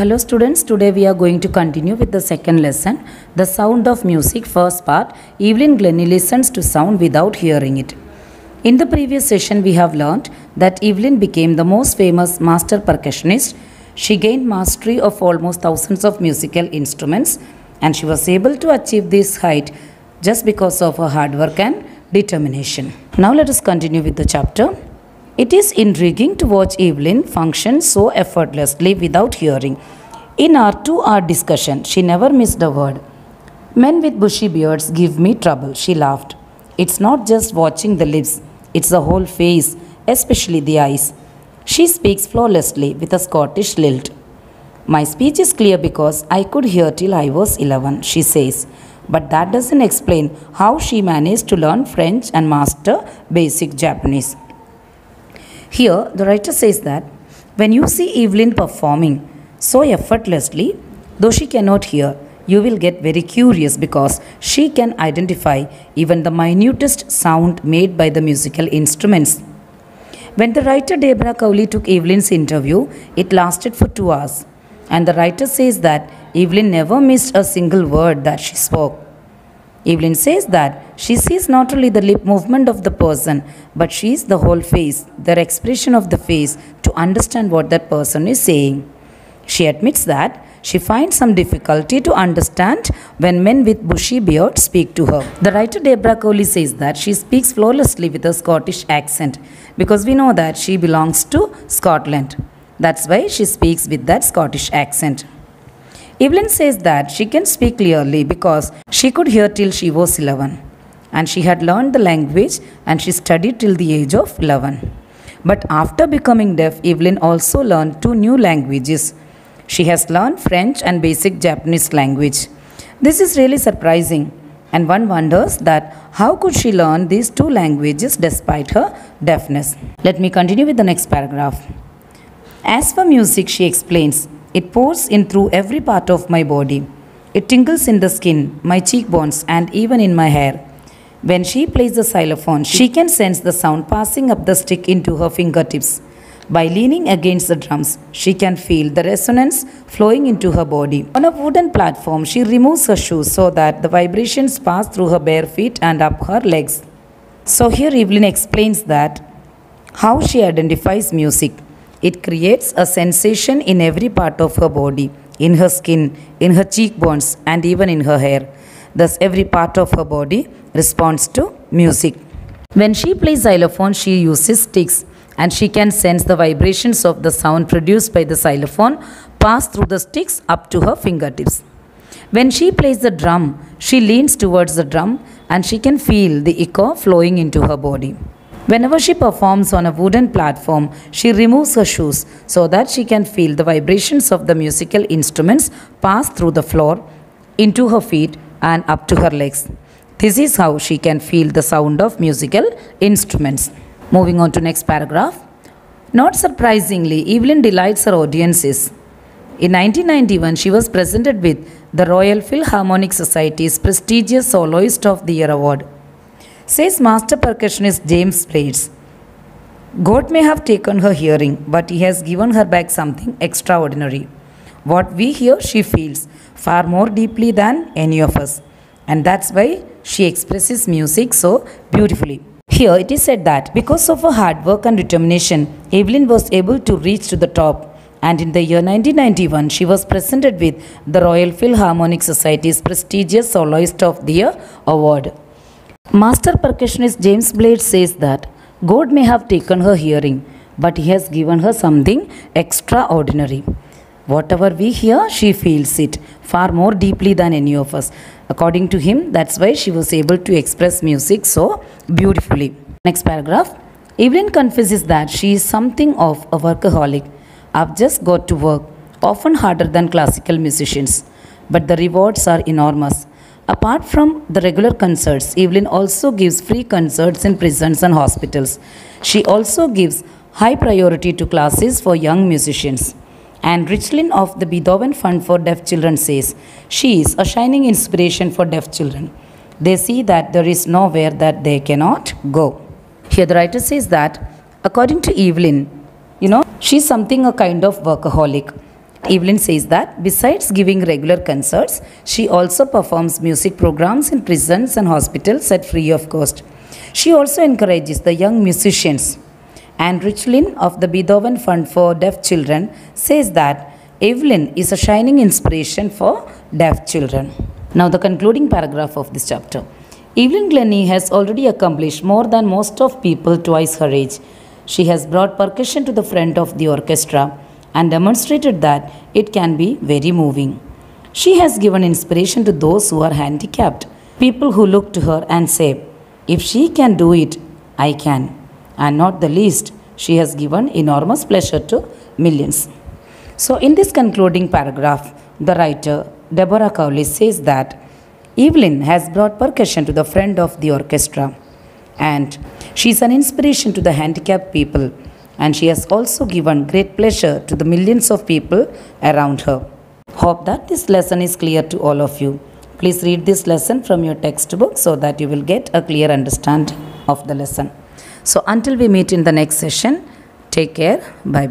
Hello students, today we are going to continue with the second lesson, The Sound of Music, first part. Evelyn Glennie listens to sound without hearing it. In the previous session we have learned that Evelyn became the most famous master percussionist. She gained mastery of almost thousands of musical instruments and she was able to achieve this height just because of her hard work and determination. Now let us continue with the chapter. It is intriguing to watch Evelyn function so effortlessly without hearing. In our 2-hour discussion, she never missed a word. Men with bushy beards give me trouble, she laughed. It's not just watching the lips, it's the whole face, especially the eyes. She speaks flawlessly with a Scottish lilt. My speech is clear because I could hear till I was 11, she says. But that doesn't explain how she managed to learn French and master basic Japanese. Here, the writer says that when you see Evelyn performing so effortlessly, though she cannot hear, you will get very curious because she can identify even the minutest sound made by the musical instruments. When the writer Deborah Cowley took Evelyn's interview, it lasted for 2 hours. And the writer says that Evelyn never missed a single word that she spoke. Evelyn says that she sees not only the lip movement of the person, but she sees the whole face, their expression of the face, to understand what that person is saying. She admits that she finds some difficulty to understand when men with bushy beards speak to her. The writer Deborah Cowley says that she speaks flawlessly with a Scottish accent because we know that she belongs to Scotland. That's why she speaks with that Scottish accent. Evelyn says that she can speak clearly because she could hear till she was 11 and she had learned the language and she studied till the age of 11. But after becoming deaf, Evelyn also learned 2 new languages. She has learned French and basic Japanese language. This is really surprising and one wonders that how could she learn these 2 languages despite her deafness. Let me continue with the next paragraph. As for music, she explains, it pours in through every part of my body. It tingles in the skin, my cheekbones, and even in my hair. When she plays the xylophone, she can sense the sound passing up the stick into her fingertips. By leaning against the drums, she can feel the resonance flowing into her body. On a wooden platform, she removes her shoes so that the vibrations pass through her bare feet and up her legs. So here Evelyn explains that how she identifies music. It creates a sensation in every part of her body, in her skin, in her cheekbones, and even in her hair. Thus, every part of her body responds to music. When she plays xylophone, she uses sticks, and she can sense the vibrations of the sound produced by the xylophone pass through the sticks up to her fingertips. When she plays the drum, she leans towards the drum, and she can feel the echo flowing into her body. Whenever she performs on a wooden platform, she removes her shoes so that she can feel the vibrations of the musical instruments pass through the floor, into her feet and up to her legs. This is how she can feel the sound of musical instruments. Moving on to next paragraph. Not surprisingly, Evelyn delights her audiences. In 1991, she was presented with the Royal Philharmonic Society's prestigious Soloist of the Year award. Says master percussionist James Blades, God may have taken her hearing, but he has given her back something extraordinary. What we hear, she feels far more deeply than any of us. And that's why she expresses music so beautifully. Here it is said that because of her hard work and determination, Evelyn was able to reach to the top. And in the year 1991, she was presented with the Royal Philharmonic Society's prestigious Soloist of the Year award. Master percussionist James Blades says that God may have taken her hearing, but he has given her something extraordinary. Whatever we hear, she feels it far more deeply than any of us. According to him, that's why she was able to express music so beautifully. Next paragraph. Evelyn confesses that she is something of a workaholic. I've just got to work, often harder than classical musicians, but the rewards are enormous. Apart from the regular concerts, Evelyn also gives free concerts in prisons and hospitals. She also gives high priority to classes for young musicians. And Richlin of the Beethoven Fund for Deaf Children says, she is a shining inspiration for deaf children. They see that there is nowhere that they cannot go. Here the writer says that, according to Evelyn, she's something a kind of workaholic. Evelyn says that besides giving regular concerts, she also performs music programs in prisons and hospitals at free of cost. She also encourages the young musicians. And Richlin of the Beethoven Fund for Deaf Children says that Evelyn is a shining inspiration for deaf children. Now the concluding paragraph of this chapter. Evelyn Glennie has already accomplished more than most of people twice her age. She has brought percussion to the front of the orchestra and demonstrated that it can be very moving. She has given inspiration to those who are handicapped, people who look to her and say, "If she can do it, I can." And not the least, she has given enormous pleasure to millions. So, in this concluding paragraph, the writer Deborah Cowley says that Evelyn has brought percussion to the front of the orchestra and she is an inspiration to the handicapped people, and she has also given great pleasure to the millions of people around her. Hope that this lesson is clear to all of you. Please read this lesson from your textbook so that you will get a clear understanding of the lesson. So until we meet in the next session, take care. Bye.